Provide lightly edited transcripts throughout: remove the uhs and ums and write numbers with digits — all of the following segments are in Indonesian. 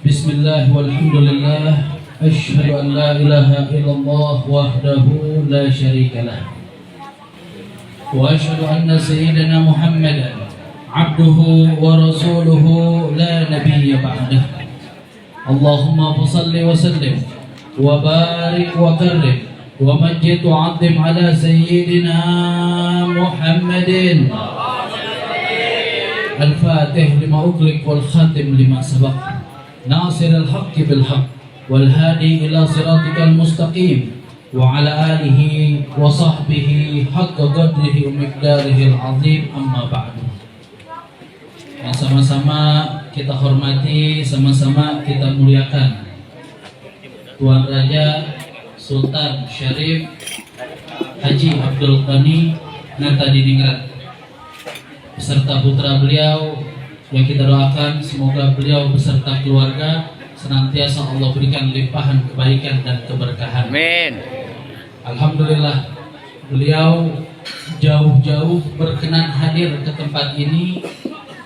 Bismillah walhamdulillah asyhadu an la ilaha illallah wahdahu la syarikalah wa asyhadu anna sayyidina Muhammadan abduhu wa rasuluhu la nabiyya ba'dah. Allahumma salli wa sallim wa barik wa karrim wa majid wa 'azzim ala sayyidina Muhammadin al-fatih lima ughliq wal khatim lima sabaq ناصر الحق بالحق والهادي إلى صراطك المستقيم وعلى آله وصحبه حق قدره ومقداره العظيم أما بعد. Yang sama-sama kita hormati, sama-sama kita muliakan Tuan Raja Sultan Syarif Haji Abdul Ghani Natadiningrat beserta putra beliau, yang kita doakan semoga beliau beserta keluarga senantiasa Allah berikan limpahan kebaikan dan keberkahan. Amin. Alhamdulillah, beliau jauh-jauh berkenan hadir ke tempat ini,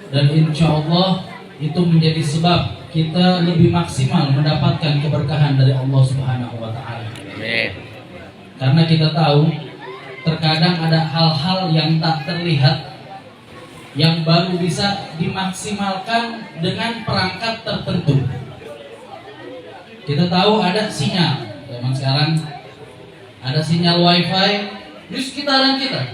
dan insya Allah itu menjadi sebab kita lebih maksimal mendapatkan keberkahan dari Allah Subhanahu wa Ta'ala. Amin. Karena kita tahu terkadang ada hal-hal yang tak terlihat yang baru bisa dimaksimalkan dengan perangkat tertentu. Kita tahu ada sinyal, zaman sekarang ada sinyal wifi di sekitaran kita.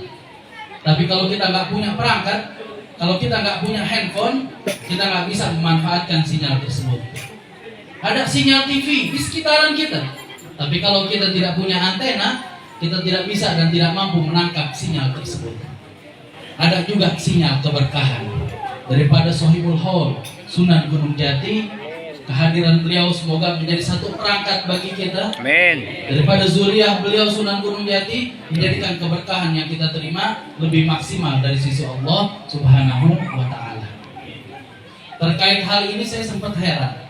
Tapi kalau kita nggak punya perangkat, kalau kita nggak punya handphone, kita nggak bisa memanfaatkan sinyal tersebut. Ada sinyal TV di sekitaran kita, tapi kalau kita tidak punya antena, kita tidak bisa dan tidak mampu menangkap sinyal tersebut. Ada juga sinyal keberkahan daripada Sohibul Haul Sunan Gunung Jati. Kehadiran beliau semoga menjadi satu perangkat bagi kita. Amin. Daripada zuriyah beliau Sunan Gunung Jati, menjadikan keberkahan yang kita terima lebih maksimal dari sisi Allah Subhanahu wa Ta'ala. Terkait hal ini saya sempat heran,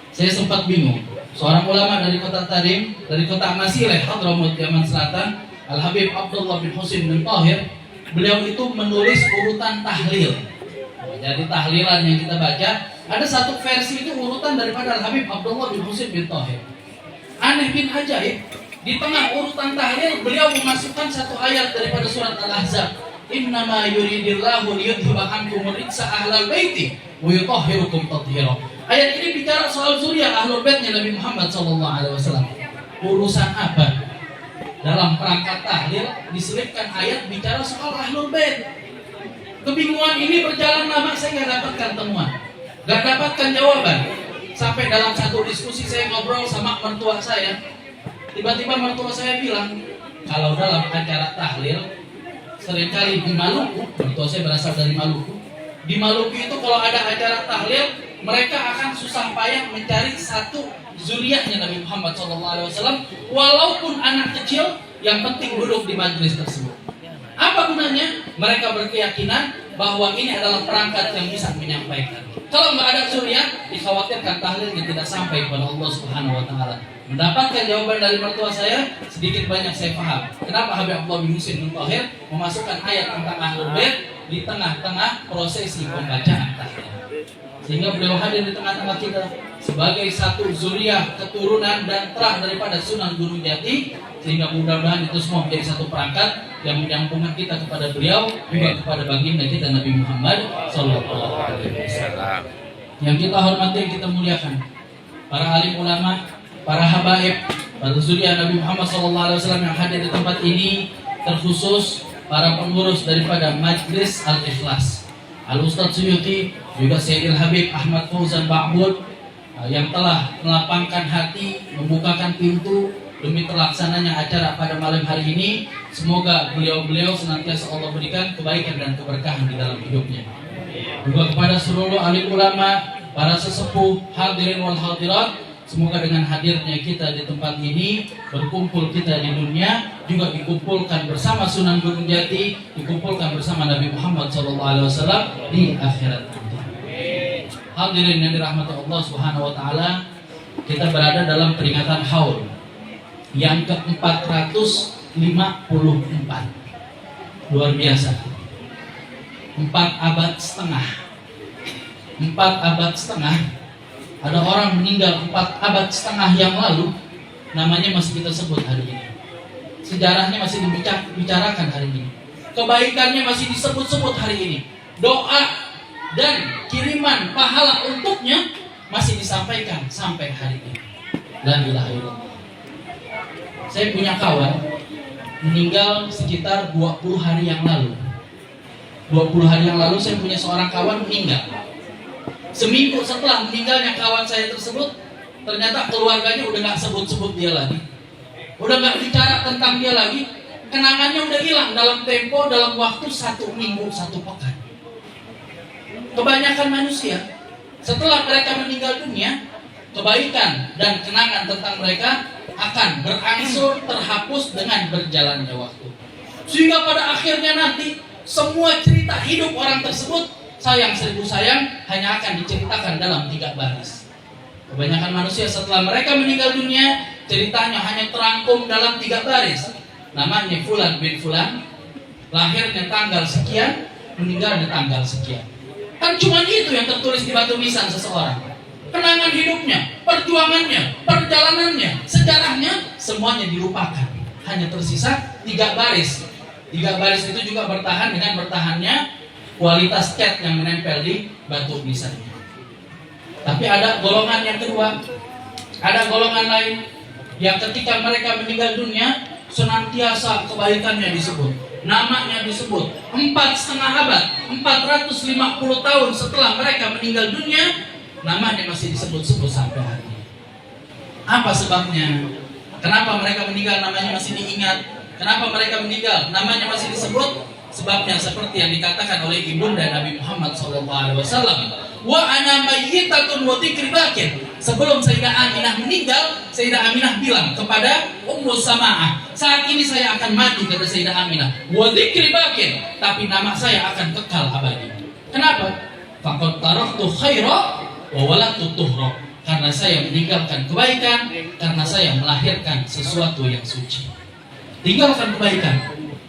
saya sempat bingung. Seorang ulama dari kota Tarim, dari kota Masileh, Hadramaut, Yaman Selatan, Al-Habib Abdullah bin Husin bin Tahir, beliau itu menulis urutan tahlil. Jadi tahlilan yang kita baca, ada satu versi itu urutan daripada Al-Habib Abdullah bin Husin bin Tahir. Aneh bin ajaib, di tengah urutan tahlil beliau memasukkan satu ayat daripada surat Al-Ahzab. Innama yuridillahu liyudhiba ankum rijsa ahlal baiti wa yutahhirukum tathira. Ayat ini bicara soal zuriyah ahlul baitnya Nabi Muhammad SAW. Urusan apa? Dalam perangkat tahlil diselipkan ayat bicara soal ahlul bait. Kebingungan ini berjalan lama, saya nggak dapatkan temuan, nggak dapatkan jawaban. Sampai dalam satu diskusi saya ngobrol sama mertua saya, tiba-tiba mertua saya bilang, kalau dalam acara tahlil seringkali di Maluku, mertua saya berasal dari Maluku, di Maluku itu kalau ada acara tahlil, mereka akan susah payah mencari satu zuriyahnya Nabi Muhammad SAW, walaupun anak kecil, yang penting duduk di majelis tersebut. Apa gunanya? Mereka berkeyakinan bahwa ini adalah perangkat yang bisa menyampaikan. Kalau nggak ada zuriyah, dikhawatirkan tahlilnya tidak sampai kepada Allah Subhanahu wa Ta'ala. Mendapatkan jawaban dari mertua saya, sedikit banyak saya paham kenapa Habib Abdullah bin Husin bin Tahir memasukkan ayat tentang ahlul bait di tengah-tengah prosesi pembacaan tahlil, sehingga beliau hadir di tengah-tengah kita sebagai satu zuriyah keturunan dan terah daripada Sunan Gunung Jati, sehingga mudah-mudahan itu semua menjadi satu perangkat yang menyambungkan kita kepada beliau, juga kepada baginda kita Nabi Muhammad SAW. Yang kita hormati, yang kita muliakan, para alim ulama, para habaib, para zuriyah Nabi Muhammad SAW yang hadir di tempat ini, terkhusus para pengurus daripada Majlis Al-Ikhlas, Al-Ustadz Suyuti, juga Sayyidil Habib Ahmad Fauzan Ba'bud, yang telah melapangkan hati, membukakan pintu demi terlaksananya acara pada malam hari ini. Semoga beliau-beliau senantiasa Allah berikan kebaikan dan keberkahan di dalam hidupnya. Juga kepada seluruh alim ulama, para sesepuh, hadirin wal hadirat, semoga dengan hadirnya kita di tempat ini, berkumpul kita di dunia, juga dikumpulkan bersama Sunan Gunung Jati, dikumpulkan bersama Nabi Muhammad SAW di akhirat nanti. Hadirin yang dirahmati Allah Subhanahu wa Ta'ala, kita berada dalam peringatan haul yang ke-454. Luar biasa. 4 abad setengah. 4 abad setengah. Ada orang meninggal 4 abad setengah yang lalu, namanya masih kita sebut hari ini. Sejarahnya masih dibicarakan hari ini. Kebaikannya masih disebut-sebut hari ini. Doa dan kiriman pahala untuknya masih disampaikan sampai hari ini. La ilaha illallah. Saya punya kawan meninggal sekitar 20 hari yang lalu. 20 hari yang lalu saya punya seorang kawan meninggal. Seminggu setelah meninggalnya kawan saya tersebut, ternyata keluarganya udah gak sebut-sebut dia lagi, udah gak bicara tentang dia lagi. Kenangannya udah hilang dalam waktu 1 minggu, 1 pekan. Kebanyakan manusia setelah mereka meninggal dunia, kebaikan dan kenangan tentang mereka akan berangsur terhapus dengan berjalannya waktu. Sehingga pada akhirnya nanti semua cerita hidup orang tersebut, sayang seribu sayang, hanya akan diceritakan dalam 3 baris. Kebanyakan manusia setelah mereka meninggal dunia, ceritanya hanya terangkum dalam 3 baris. Namanya Fulan bin Fulan, lahirnya tanggal sekian, meninggal di tanggal sekian. Kan cuma itu yang tertulis di batu nisan seseorang. Kenangan hidupnya, perjuangannya, perjalanannya, sejarahnya, semuanya dilupakan. Hanya tersisa 3 baris. 3 baris itu juga bertahan dengan bertahannya kualitas cat yang menempel di batu nisan. Tapi ada golongan yang kedua, ada golongan lain yang ketika mereka meninggal dunia, senantiasa kebaikannya disebut, namanya disebut. 4,5 abad, 450 tahun setelah mereka meninggal dunia, namanya masih disebut-sebut sampai hari ini. Apa sebabnya? Kenapa mereka meninggal namanya masih diingat? Kenapa mereka meninggal namanya masih disebut? Sebabnya seperti yang dikatakan oleh ibunda Nabi Muhammad SAW. Wa ana mayyitatun wa dzikri bakin. Sebelum Sayyidah Aminah meninggal, Sayyidah Aminah bilang kepada Ummu Sama'ah, saat ini saya akan mati, kata Sayyidah Aminah. Wa dzikri bakin, tapi nama saya akan kekal abadi. Kenapa? Faqad taraktu khaira wa waladtu tuhra. Karena saya meninggalkan kebaikan, karena saya melahirkan sesuatu yang suci. Tinggalkan kebaikan,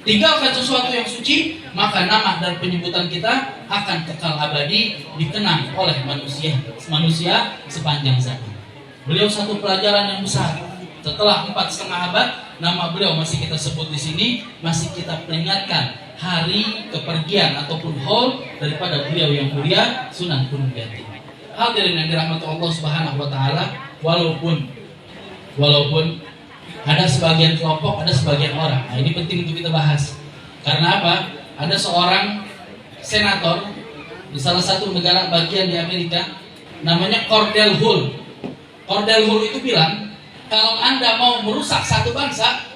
tinggalkan sesuatu yang suci, maka nama dan penyebutan kita akan kekal abadi, dikenang oleh manusia sepanjang zaman. Beliau satu pelajaran yang besar. Setelah 4,5 abad, nama beliau masih kita sebut di sini, masih kita peringatkan hari kepergian ataupun haul daripada beliau yang mulia, Sunan Gunung Jati. Hadirin yang dirahmati Allah Subhanahu wa taala, walaupun ada sebagian kelompok, ada sebagian orang. Nah, ini penting untuk kita bahas. Karena apa? Ada seorang senator di salah satu negara bagian di Amerika, namanya Cordell Hull. Cordell Hull itu bilang, kalau Anda mau merusak satu bangsa,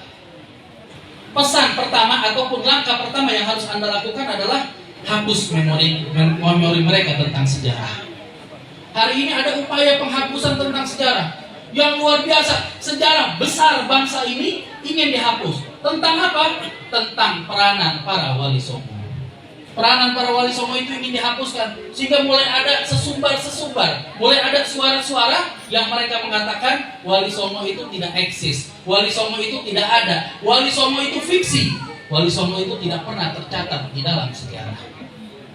pesan pertama ataupun langkah pertama yang harus Anda lakukan adalah hapus memori mereka tentang sejarah. Hari ini ada upaya penghapusan tentang sejarah yang luar biasa. Sejarah besar bangsa ini ingin dihapus. Tentang apa? Tentang peranan para wali songo. Peranan para wali songo itu ingin dihapuskan, sehingga mulai ada sesumbar, mulai ada suara-suara yang mereka mengatakan wali songo itu tidak eksis, wali songo itu tidak ada, wali songo itu fiksi, wali songo itu tidak pernah tercatat di dalam sejarah.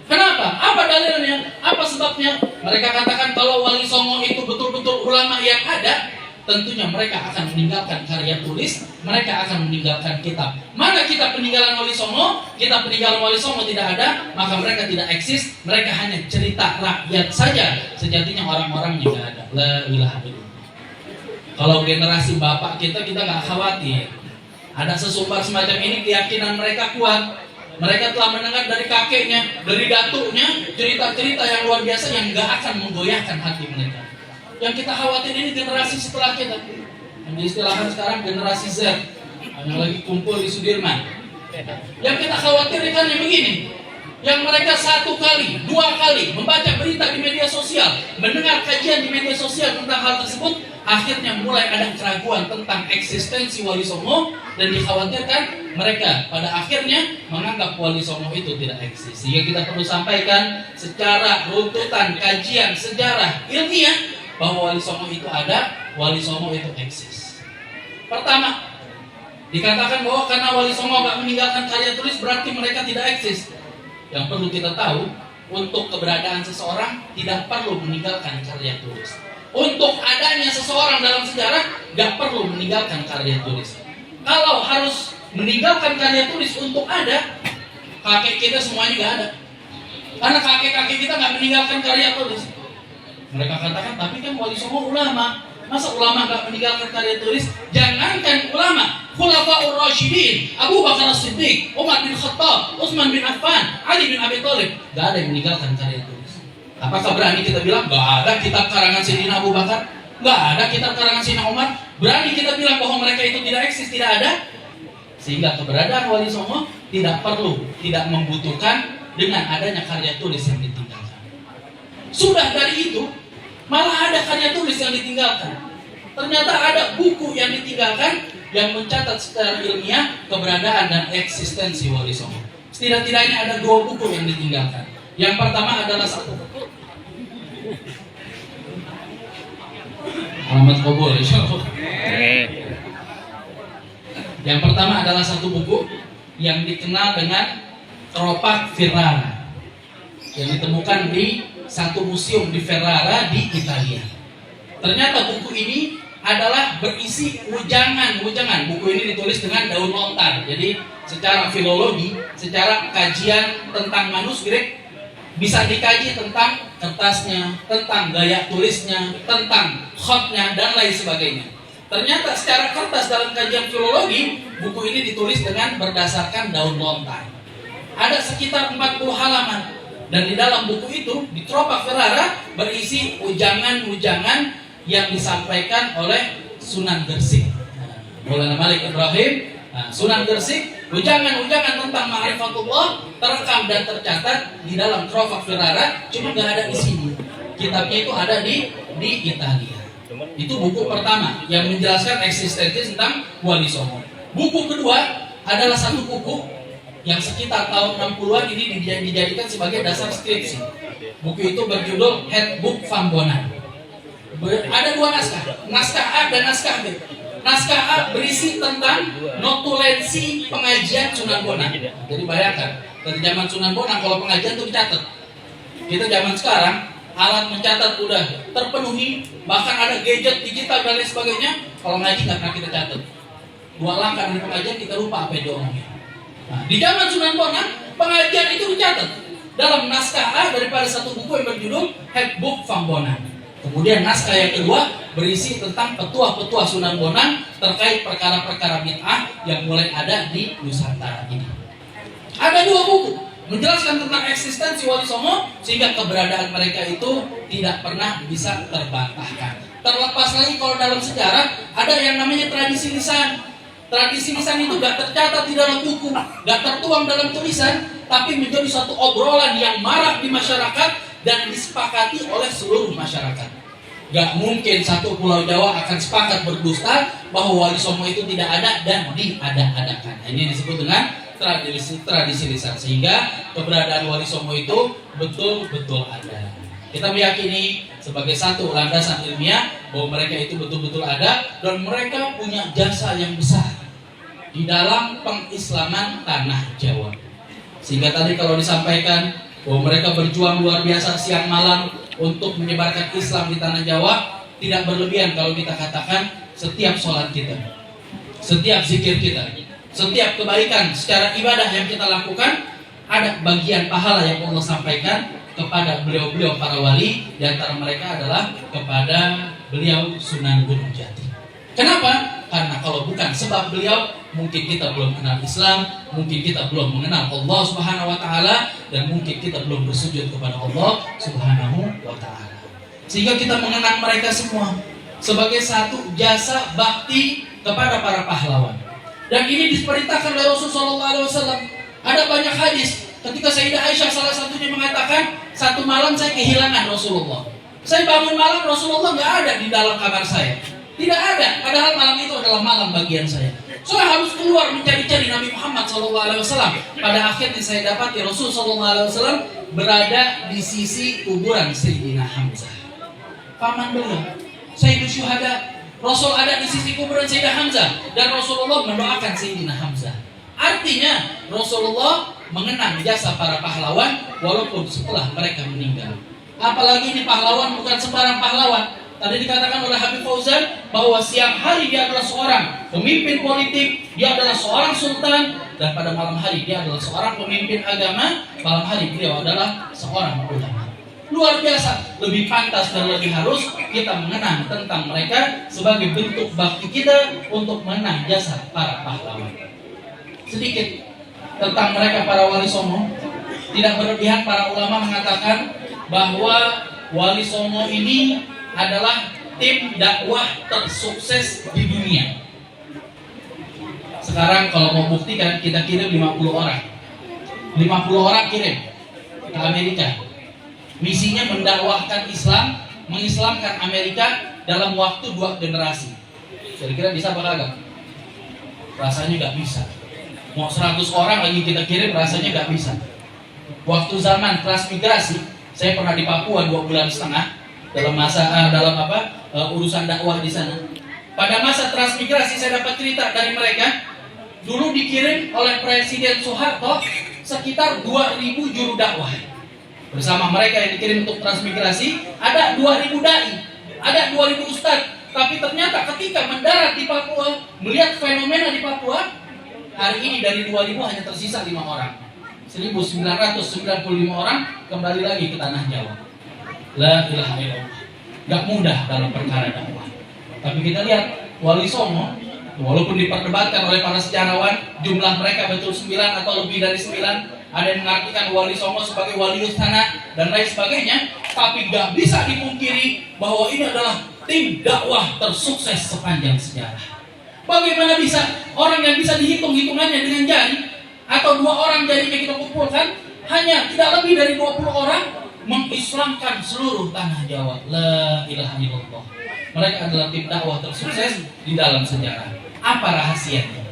Kenapa? Apa dalilnya? Apa sebabnya? Mereka katakan kalau wali songo itu betul-betul ulama yang ada, tentunya mereka akan meninggalkan karya tulis, mereka akan meninggalkan kitab. Mana kitab peninggalan wali songo? Kitab peninggalan wali songo tidak ada, maka mereka tidak eksis, mereka hanya cerita rakyat saja. Sejatinya orang-orangnya tidak ada. La ilaha illallah. Kalau generasi bapak kita nggak khawatir. Ada sesumbar semacam ini, keyakinan mereka kuat. Mereka telah mendengar dari kakeknya, dari datuknya, cerita-cerita yang luar biasa yang gak akan menggoyahkan hati mereka. Yang kita khawatir ini generasi setelah kita, yang diistilahkan sekarang generasi Z, yang lagi kumpul di Sudirman. Yang kita khawatirkan yang begini, yang mereka 1 kali, 2 kali membaca berita di media sosial, mendengar kajian di media sosial tentang hal tersebut, akhirnya mulai ada keraguan tentang eksistensi wali songo, dan dikhawatirkan mereka pada akhirnya menganggap wali songo itu tidak eksis. Sehingga kita perlu sampaikan secara runtutan kajian sejarah ilmiah bahwa wali songo itu ada, wali songo itu eksis. Pertama, dikatakan bahwa karena wali songo gak meninggalkan karya tulis berarti mereka tidak eksis. yang perlu kita tahu, untuk keberadaan seseorang tidak perlu meninggalkan karya tulis. Untuk adanya seseorang dalam sejarah nggak perlu meninggalkan karya tulis. Kalau harus meninggalkan karya tulis untuk ada, kakek kita semuanya nggak ada. Karena kakek-kakek kita nggak meninggalkan karya tulis. Mereka katakan, tapi kan Wali Songo ulama. Masa ulama nggak meninggalkan karya tulis? Jangankan ulama, Khulafaur Rasyidin, Abu Bakar As-Siddiq, Umar bin Khattab, Utsman bin Affan, Ali bin Abi Thalib, nggak ada yang meninggalkan karya tulis. Apakah berani kita bilang nggak ada kitab karangan Sayyidina Abu Bakar, nggak ada kitab karangan Sayyidina Umar? Berani kita bilang bahwa mereka itu tidak eksis, tidak ada? Sehingga keberadaan Wali Songo tidak perlu, tidak membutuhkan dengan adanya karya tulis yang ditinggalkan. Sudah dari itu, malah ada karya tulis yang ditinggalkan. Ternyata ada buku yang ditinggalkan yang mencatat secara ilmiah keberadaan dan eksistensi Wali Songo. Setidak-tidaknya ada 2 buku yang ditinggalkan. Yang pertama adalah satu buku. Alamat kabul, insyaallah. Yang pertama adalah satu buku yang dikenal dengan Tropak Ferrara, yang ditemukan di satu museum di Ferrara di Italia. Ternyata buku ini adalah berisi ujangan. Buku ini ditulis dengan daun lontar. Jadi secara filologi, secara kajian tentang manuskrip, bisa dikaji tentang kertasnya, tentang gaya tulisnya, tentang khotnya, dan lain sebagainya. Ternyata secara kertas dalam kajian filologi, buku ini ditulis dengan berdasarkan daun lontar. Ada sekitar 40 halaman. Dan di dalam buku itu, di Tropak Ferrara, berisi ujangan-ujangan yang disampaikan oleh Sunan Gersik. Maulana Malik Ibrahim, Sunan Gersik, ujangan-ujangan tentang ma'rifatullah terekam dan tercatat di dalam Tropak Ferrara, cuma nggak ada di sini. Kitabnya itu ada di Italia. Itu buku pertama yang menjelaskan eksistensi tentang Wali Songo. Buku kedua adalah satu buku yang sekitar tahun 60-an ini dijadikan sebagai dasar skripsi. Buku itu berjudul Handbook Van Bonan. Ada 2 naskah, naskah A dan naskah B. Naskah A berisi tentang notulensi pengajian Sunan Bonang. Jadi bayangkan, dari zaman Sunan Bonang kalau pengajian itu dicatat. Kita zaman sekarang alat mencatat udah terpenuhi, bahkan ada gadget digital dan lain sebagainya. Kalau ngaji nggak pernah kita catat. 2 langkah dari pengajian kita lupa apa yang diomongin. Nah, di zaman Sunan Bonang pengajian itu dicatat dalam naskah A daripada satu buku yang berjudul Handbook Van Bonan. Kemudian naskah yang kedua berisi tentang petuah-petuah Sunan Bonang terkait perkara-perkara bid'ah yang mulai ada di Nusantara ini. Ada 2 buku menjelaskan tentang eksistensi Wali Songo sehingga keberadaan mereka itu tidak pernah bisa terbantahkan. Terlepas lagi kalau dalam sejarah ada yang namanya tradisi lisan. Tradisi lisan itu gak tercatat di dalam buku, gak tertuang dalam tulisan, tapi menjadi satu obrolan yang marak di masyarakat dan disepakati oleh seluruh masyarakat. Gak mungkin satu pulau Jawa akan sepakat berdusta bahwa Wali Songo itu tidak ada dan diada-adakan. Ini disebut dengan tradisi lisan, sehingga keberadaan Wali Songo itu betul-betul ada. Kita meyakini sebagai satu landasan ilmiah bahwa mereka itu betul-betul ada dan mereka punya jasa yang besar di dalam pengislaman tanah Jawa. Sehingga tadi kalau disampaikan bahwa mereka berjuang luar biasa siang malam untuk menyebarkan Islam di tanah Jawa, tidak berlebihan kalau kita katakan setiap sholat kita, setiap zikir kita, setiap kebaikan secara ibadah yang kita lakukan, ada bagian pahala yang Allah sampaikan kepada beliau-beliau para wali. Di antara mereka adalah kepada beliau Sunan Gunung Jati. Kenapa? Karena kalau bukan sebab beliau, mungkin kita belum kenal Islam, mungkin kita belum mengenal Allah Subhanahu wa taala, dan mungkin kita belum bersujud kepada Allah Subhanahu wa taala. Sehingga kita mengenang mereka semua sebagai satu jasa bakti kepada para pahlawan. Dan ini diperintahkan oleh Rasulullah SAW. Ada banyak hadis ketika Sayyidah Aisyah salah satunya mengatakan, satu malam saya kehilangan Rasulullah. Saya bangun malam, Rasulullah nggak ada di dalam kamar saya. Tidak ada, padahal malam itu adalah malam bagian saya. Saya harus keluar mencari-cari Nabi Muhammad SAW. Pada akhirnya saya dapati Rasulullah SAW berada di sisi kuburan Sayyidina Hamzah, paman beliau, Sayyidul Syuhada. Rasul ada di sisi kuburan Sayyidina Hamzah dan Rasulullah mendoakan Sayyidina Hamzah. Artinya Rasulullah mengenang jasa para pahlawan walaupun setelah mereka meninggal. Apalagi ini pahlawan bukan sembarang pahlawan. Tadi dikatakan oleh Habib Fauzan bahwa siang hari dia adalah seorang pemimpin politik, dia adalah seorang sultan, dan pada malam hari dia adalah seorang pemimpin agama, malam hari beliau adalah seorang ulama. Luar biasa, lebih pantas dan lebih harus kita mengenang tentang mereka sebagai bentuk bakti kita untuk mengenang jasa para pahlawan. Sedikit tentang mereka para wali songo. Tidak berlebihan para ulama mengatakan bahwa wali songo ini adalah tim dakwah tersukses di dunia. Sekarang kalau mau buktikan, kita kirim 50 orang. 50 orang kirim ke Amerika. Misinya mendakwahkan Islam, mengislamkan Amerika dalam waktu 2 generasi. Kira-kira bisa apa kagak? Rasanya nggak bisa. Mau 100 orang lagi kita kirim, rasanya nggak bisa. Waktu zaman transmigrasi, saya pernah di Papua 2,5 bulan dalam masa urusan dakwah di sana. Pada masa transmigrasi saya dapat cerita dari mereka, dulu dikirim oleh Presiden Soeharto sekitar 2.000 juru dakwah. Bersama mereka yang dikirim untuk transmigrasi ada 2.000 dai, ada 2.000 ustadz. Tapi ternyata ketika mendarat di Papua, melihat fenomena di Papua, hari ini dari 2.000 hanya tersisa 5 orang. 1.995 orang kembali lagi ke tanah Jawa. La ilaha illallah. Gak mudah dalam perkara dakwah. Tapi kita lihat wali songo, walaupun diperdebatkan oleh para sejarawan jumlah mereka betul 9 atau lebih dari 9, ada yang mengartikan wali songo sebagai wali istana dan lain sebagainya, tapi gak bisa dipungkiri bahwa ini adalah tim dakwah tersukses sepanjang sejarah. Bagaimana bisa orang yang bisa dihitung hitungannya dengan jari, atau 2 orang jadinya kita kumpulkan, hanya tidak lebih dari 20 orang mengislamkan seluruh tanah Jawa. La ilaha illallah. Mereka adalah tim dakwah tersukses di dalam sejarah. Apa rahasianya?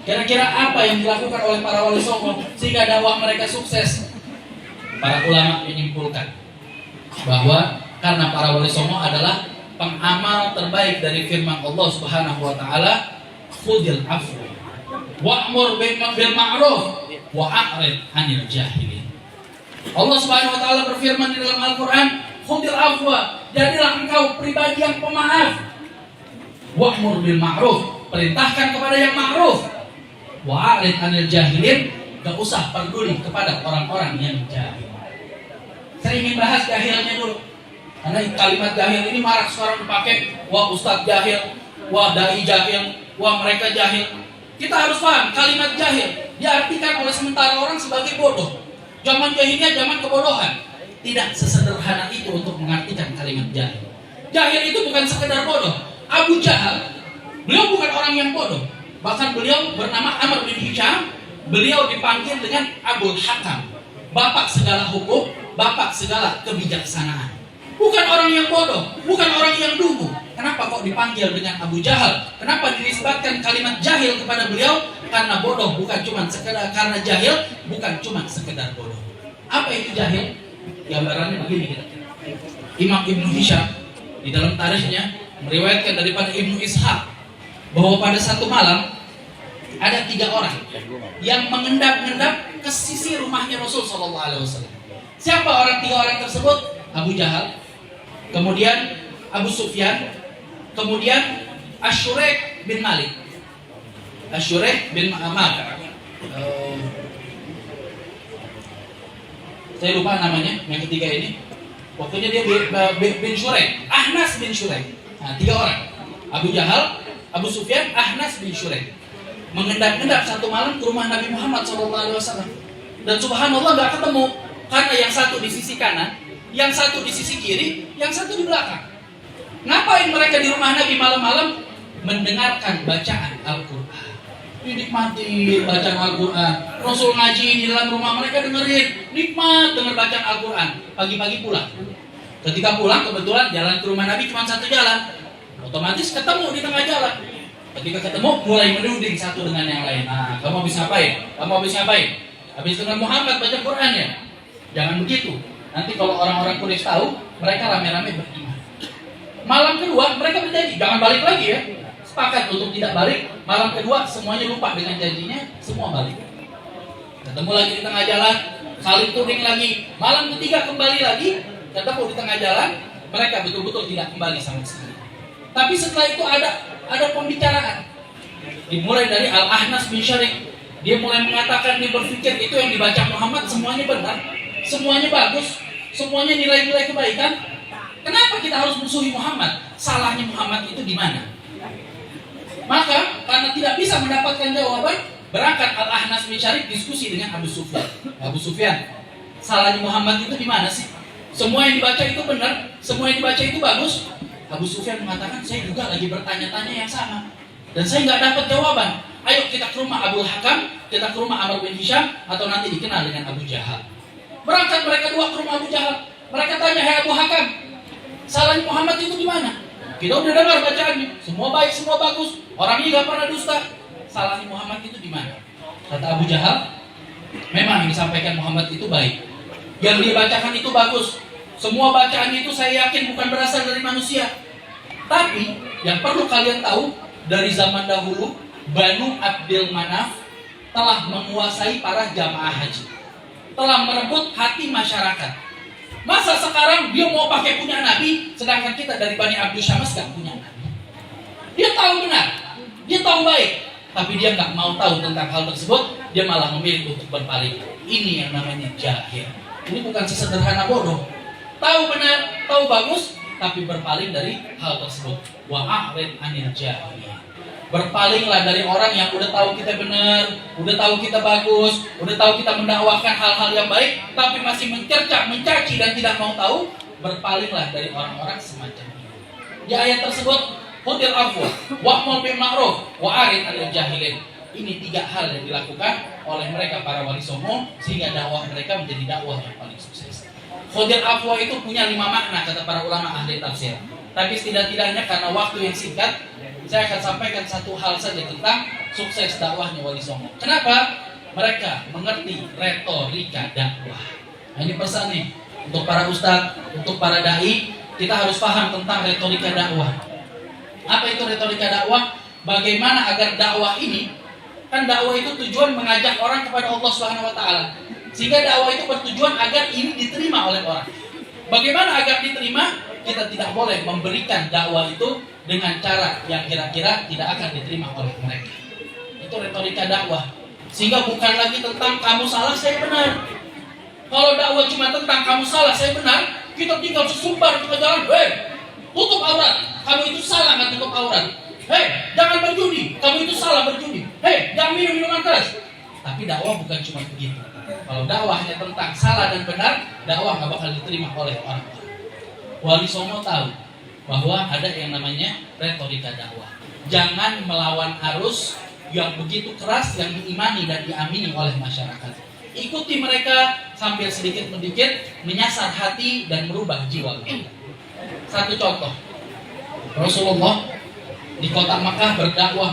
Kira-kira apa yang dilakukan oleh para wali songo sehingga dakwah mereka sukses? Para ulama menyimpulkan bahwa karena para wali songo adalah pengamal terbaik dari firman Allah Subhanahu wa taala, khudil afwa wa'mur bil ma'ruf wa a'rid 'anil jahilin. Allah Subhanahu wa taala berfirman di dalam Al-Qur'an, khudil afwa, jadilah engkau pribadi yang pemaaf. Wa'mur bil ma'ruf, perintahkan kepada yang ma'ruf. Wa a'rid 'anil jahilin, enggak usah peduli kepada orang-orang yang jahil. Saya ingin bahas jahilnya dulu. Karena kalimat jahil ini marak sekarang dipakai, wah ustadz jahil, wah dai jahil, wah mereka jahil. Kita harus paham, kalimat jahil diartikan oleh sementara orang sebagai bodoh. Zaman jahilnya zaman kebodohan. Tidak sesederhana itu untuk mengartikan kalimat jahil. Jahil itu bukan sekedar bodoh. Abu Jahal, beliau bukan orang yang bodoh. Bahkan beliau bernama Amr bin Hisham. Beliau dipanggil dengan Abul Hakam, bapak segala hukum, bapak segala kebijaksanaan. Bukan orang yang bodoh, bukan orang yang dungu. Kenapa kok dipanggil dengan Abu Jahal? Kenapa dinisbatkan kalimat jahil kepada beliau? Karena bodoh bukan cuma sekedar, karena jahil bukan cuma sekedar bodoh. Apa itu jahil? Gambarannya begini kira-kira. Imam Ibnu Hisham di dalam tarikhnya meriwayatkan daripada Ibnu Ishaq bahwa pada satu malam ada 3 orang yang mengendap-endap ke sisi rumahnya Rasul SAW. Siapa 3 orang tersebut? Abu Jahal, kemudian Abu Sufyan, kemudian Asyurek bin Malik. Asyurek bin Malik. Saya lupa namanya yang ketiga ini. Pokoknya dia bin Syurek, Ahnas bin Syurek. Nah, 3 orang. Abu Jahal, Abu Sufyan, Ahnas bin Syurek. Mengendap-endap satu malam ke rumah Nabi Muhammad SAW. Dan subhanallah gak ketemu. Karena yang satu di sisi kanan, yang satu di sisi kiri, yang satu di belakang. Ngapain mereka di rumah Nabi malam-malam? Mendengarkan bacaan Al-Quran. Dinikmati bacaan Al-Quran. Rasul ngaji di dalam rumah mereka dengerin. Nikmat denger bacaan Al-Quran. Pagi-pagi pulang. Ketika pulang kebetulan jalan ke rumah Nabi cuma satu jalan. Otomatis ketemu di tengah jalan. Ketika ketemu mulai menuding satu dengan yang lain. Nah, kamu habis ngapain? Kamu habis ngapain? Habis dengan Muhammad baca Quran ya? Jangan begitu. Nanti kalau orang-orang Quraisy tahu, mereka rame-rame beriman. Malam kedua mereka berjanji jangan balik lagi ya. Sepakat untuk tidak balik. Malam kedua semuanya lupa dengan janjinya, semua balik. Ketemu lagi di tengah jalan, saling tuding lagi. Malam ketiga kembali lagi, ketemu di tengah jalan, mereka betul-betul tidak kembali sama sekali. Tapi setelah itu ada pembicaraan. Dimulai dari Al-Ahnas bin Syarik. Dia mulai mengatakan, dia berpikir itu yang dibaca Muhammad semuanya benar, semuanya bagus, semuanya nilai-nilai kebaikan. Kenapa kita harus musuhi Muhammad? Salahnya Muhammad itu di mana? Maka karena tidak bisa mendapatkan jawaban, berangkat Al-Ahnas bin Syarik diskusi dengan Abu Sufyan. Abu Sufyan, salahnya Muhammad itu di mana sih? Semua yang dibaca itu benar, semua yang dibaca itu bagus. Abu Sufyan mengatakan, saya juga lagi bertanya-tanya yang sama, dan saya nggak dapat jawaban. Ayo kita ke rumah Abu Hakam, kita ke rumah Amr bin Hisham, atau nanti dikenal dengan Abu Jahal. Berangkat mereka dua ke rumah Abu Jahal. Mereka tanya, hai Abu Hakam, salahnya Muhammad itu di mana? Kita udah dengar bacaannya, semua baik, semua bagus, orangnya nggak pernah dusta. Salahnya Muhammad itu di mana? Kata Abu Jahal, memang yang disampaikan Muhammad itu baik, yang dibacakan itu bagus, semua bacaan itu saya yakin bukan berasal dari manusia. Tapi yang perlu kalian tahu, dari zaman dahulu Banu Abdul Manaf telah menguasai para jamaah haji, telah merebut hati masyarakat. Masa sekarang dia mau pakai punya Nabi, sedangkan kita dari Bani Abdul Syams gak punya Nabi. Dia tahu benar, dia tahu baik, tapi dia gak mau tahu tentang hal tersebut. Dia malah memilih untuk berpaling. Ini yang namanya jahil. Ini bukan sesederhana bodoh. Tahu benar, tahu bagus, tapi berpaling dari hal tersebut. Wa'a'rid anil jahil. Berpalinglah dari orang yang udah tahu kita benar, udah tahu kita bagus, udah tahu kita mendakwahkan hal-hal yang baik, tapi masih mencerca, mencaci dan tidak mau tahu. Berpalinglah dari orang-orang semacam ini. Di ayat tersebut, khudil afwa, wa'mur bil ma'ruf, wa'arid 'anil jahilin. Ini 3 hal yang dilakukan oleh mereka para wali songo sehingga dakwah mereka menjadi dakwah yang paling sukses. Khudil afwa itu punya 5 makna kata para ulama ahli tafsir. Tapi setidak-tidaknya karena waktu yang singkat, saya akan sampaikan satu hal saja tentang sukses dakwahnya Wali Songo. Kenapa? Mereka mengerti retorika dakwah. Nah, ini pesan nih untuk para ustadz, untuk para dai, kita harus paham tentang retorika dakwah. Apa itu retorika dakwah? Bagaimana agar dakwah ini, kan dakwah itu tujuan mengajak orang kepada Allah Subhanahu wa taala. Sehingga dakwah itu bertujuan agar ini diterima oleh orang. Bagaimana agar diterima? Kita tidak boleh memberikan dakwah itu dengan cara yang kira-kira tidak akan diterima oleh mereka. Itu retorika dakwah. Sehingga bukan lagi tentang kamu salah, saya benar. Kalau dakwah cuma tentang kamu salah, saya benar, kita tinggal sesumbar ke jalan, tutup aurat, kamu itu salah nggak tutup aurat. Jangan berjudi, kamu itu salah berjudi. Jangan minum minuman keras. Tapi dakwah bukan cuma begitu. Kalau dakwahnya tentang salah dan benar, dakwah nggak bakal diterima oleh orang-orang. Wali Songo tahu bahwa ada yang namanya retorika dakwah. Jangan melawan arus yang begitu keras yang diimani dan diamini oleh masyarakat. Ikuti mereka sambil sedikit sedikit menyasar hati dan merubah jiwa mereka. Satu contoh, Rasulullah di kota Makkah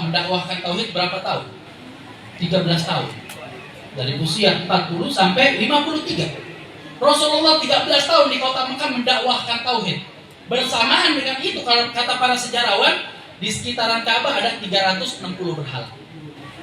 mendakwahkan tauhid berapa tahun? 13 tahun. Dari usia 40 sampai 53. Rasulullah 13 tahun di kota Mekah mendakwahkan tauhid. Bersamaan dengan itu, kalau kata para sejarawan, di sekitaran Ka'bah ada 360 berhala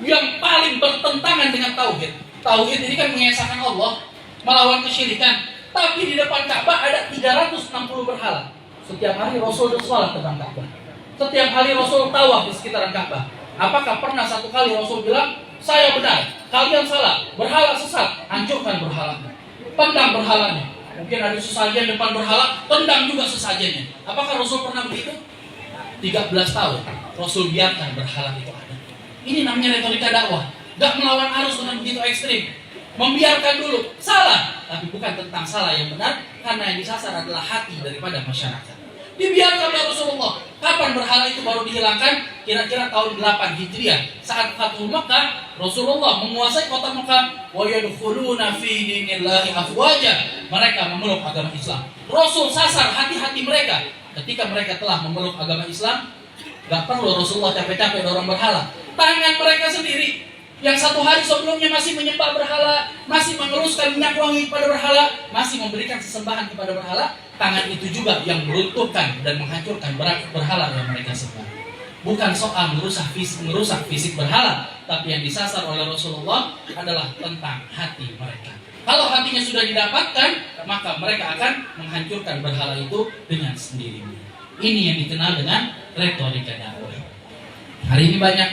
yang paling bertentangan dengan tauhid. Tauhid ini kan mengesahkan Allah, melawan kesyirikan. Tapi di depan Ka'bah ada 360 berhala. Setiap hari Rasul sholat ke depan Ka'bah. Setiap hari Rasul tawaf di sekitaran Ka'bah. Apakah pernah satu kali Rasul bilang, saya benar, kalian salah, berhala sesat, hancurkan berhalanya, tendang berhalanya. Mungkin ada sesajen depan berhala, tendang juga sesajennya. Apakah Rasul pernah begitu? 13 tahun Rasul biarkan berhala itu ada. Ini namanya retorika dakwah. Gak melawan arus dengan begitu ekstrim. Membiarkan dulu, salah, tapi bukan tentang salah yang benar, karena yang disasar adalah hati daripada masyarakat. Dibiarkan oleh Rasulullah. Kapan berhala itu baru dihilangkan? Kira-kira tahun 8 Hijriah. Saat Fathul Makkah, Rasulullah menguasai kota Makkah. Wa yadkhuluna fi dinillahi afwaja. Mereka memeluk agama Islam. Rasul sasar hati-hati mereka. Ketika mereka telah memeluk agama Islam, gak perlu Rasulullah capek-capek dorong berhala. Tangan mereka sendiri yang satu hari sebelumnya masih menyembah berhala, masih mengeruskan minyak wangi kepada berhala, masih memberikan sesembahan kepada berhala, tangan itu juga yang meruntuhkan dan menghancurkan berhala yang mereka sembah. bukan soal merusak fisik berhala, tapi yang disasar oleh Rasulullah adalah tentang hati mereka. Kalau hatinya sudah didapatkan, maka mereka akan menghancurkan berhala itu dengan sendirinya. Ini yang dikenal dengan retorika dakwah. Hari ini banyak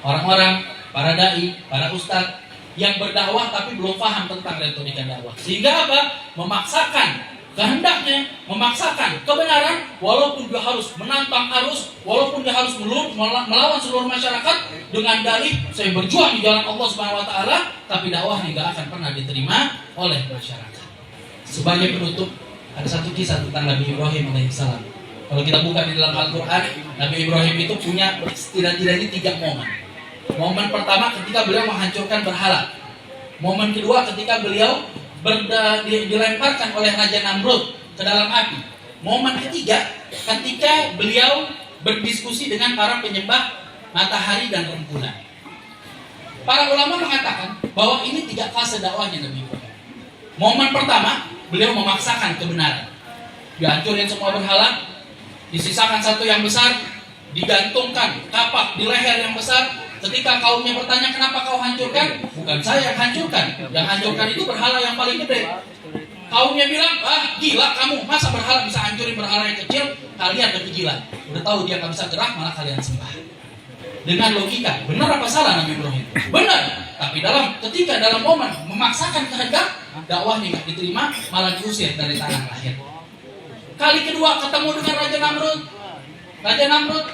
orang-orang, para dai, para ustadz yang berdakwah tapi belum paham tentang retorika dakwah. Sehingga apa? Memaksakan kehendaknya, memaksakan kebenaran, walaupun dia harus menantang arus, walaupun dia harus melawan seluruh masyarakat dengan dalih saya berjuang di jalan Allah Subhanahu wa taala, tapi dakwahnya tidak akan pernah diterima oleh masyarakat. Sebagai penutup, ada satu kisah tentang Nabi Ibrahim alaihissalam. Kalau kita buka di dalam Al-Quran, Nabi Ibrahim itu punya setidaknya 3 momen. Momen pertama ketika beliau menghancurkan berhala. Momen kedua ketika beliau dilemparkan oleh Raja Namrud ke dalam api. Momen ketiga ketika beliau berdiskusi dengan para penyembah matahari dan rembulan. Para ulama mengatakan bahwa ini 3 fase dakwahnya Nabi Ibrahim. Momen pertama, beliau memaksakan kebenaran. Dihancurin semua berhala, disisakan satu yang besar, digantungkan kapak di leher yang besar. Ketika kaumnya bertanya kenapa kau hancurkan, bukan saya yang hancurkan, yang hancurkan itu berhala yang paling gede. Kaumnya bilang, gila kamu, masa berhala bisa hancurin berhala yang kecil? Kalian kegilaan. Udah tahu dia nggak bisa gerak, malah kalian sembah. Dengan logika, benar apa salah Nabi Ibrahim? Benar. Tapi ketika dalam momen memaksakan kehendak, dakwahnya nggak diterima, malah diusir dari tanah lahir. Kali kedua ketemu dengan Raja Namrud. Raja Namrud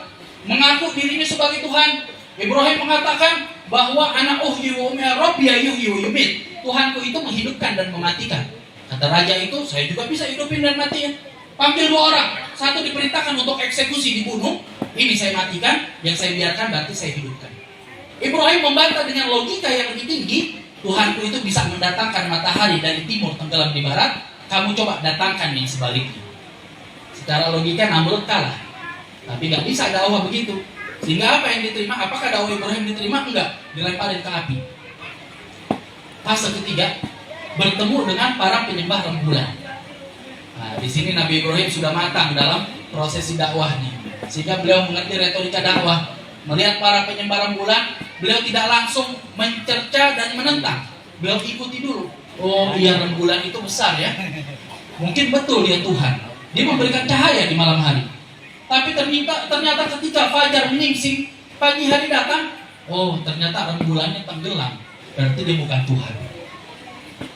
mengaku dirinya sebagai Tuhan. Ibrahim mengatakan bahwa anak uhyi wa rabbi yuhyi wa yumit. Tuhanku itu menghidupkan dan mematikan. Kata raja itu, saya juga bisa hidupin dan matiin. Panggil 2 orang. Satu diperintahkan untuk eksekusi, dibunuh. Ini saya matikan, yang saya biarkan berarti saya hidupkan. Ibrahim membantah dengan logika yang lebih tinggi. Tuhanku itu bisa mendatangkan matahari dari timur tenggelam di barat. Kamu coba datangkan yang sebaliknya. Secara logika Namrud kalah. Tapi gak bisa dakwah begitu. Sehingga apa yang diterima? Apakah dakwah Ibrahim diterima? Enggak, dilemparin ke api. Fase ketiga, bertemu dengan para penyembah rembulan. Nah, di sini Nabi Ibrahim sudah matang dalam prosesi dakwahnya. Sehingga beliau mengerti retorika dakwah. Melihat para penyembah rembulan, beliau tidak langsung mencerca dan menentang. Beliau ikuti dulu. Oh iya, rembulan itu besar ya. Mungkin betul dia Tuhan. Dia memberikan cahaya di malam hari. Tapi ternyata ketika fajar menyingsing, pagi hari datang, oh ternyata rembulannya tenggelam. Berarti dia bukan Tuhan.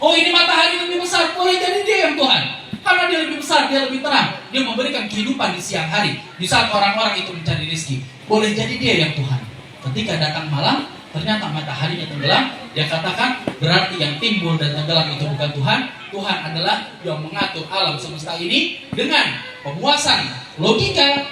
Oh ini matahari lebih besar, boleh jadi dia yang Tuhan. Karena dia lebih besar, dia lebih terang. Dia memberikan kehidupan di siang hari. Di saat orang-orang itu mencari rezeki, boleh jadi dia yang Tuhan. Ketika datang malam, ternyata mataharinya tenggelam. Dia katakan berarti yang timbul dan tenggelam itu bukan Tuhan. Tuhan adalah yang mengatur alam semesta ini dengan pemuasan logika,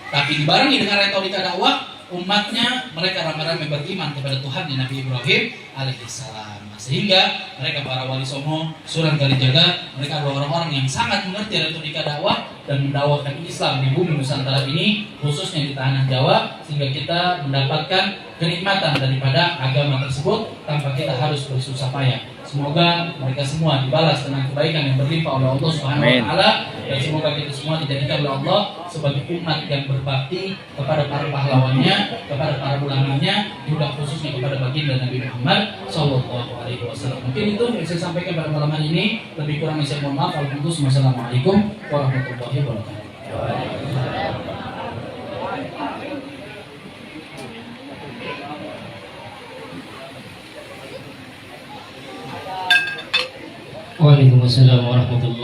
tapi dibarengi dengan retorika dakwah. Umatnya mereka ramai-ramai beriman kepada Tuhan Nabi Ibrahim alaihissalam. Sehingga mereka para wali songo, Sunan Kalijaga, mereka adalah orang-orang yang sangat mengerti retorika dakwah dan mendakwakan Islam di bumi Nusantara ini, khususnya di tanah Jawa, sehingga kita mendapatkan kenikmatan daripada agama tersebut tanpa kita harus bersusah payah. Semoga mereka semua dibalas dengan kebaikan yang berlimpah oleh Allah Subhanahu wa taala, dan semoga kita semua dijadikan oleh Allah sebagai umat yang berbakti kepada para pahlawannya, kepada para ulamanya, juga khususnya kepada baginda Nabi Muhammad sallallahu alaihi wasallam. Mungkin itu yang saya sampaikan pada malam hari ini. Lebih kurang saya mohon maaf. Wassalamualaikum warahmatullahi wabarakatuh. Waalaikumsalam warahmatullahi wabarakatuh.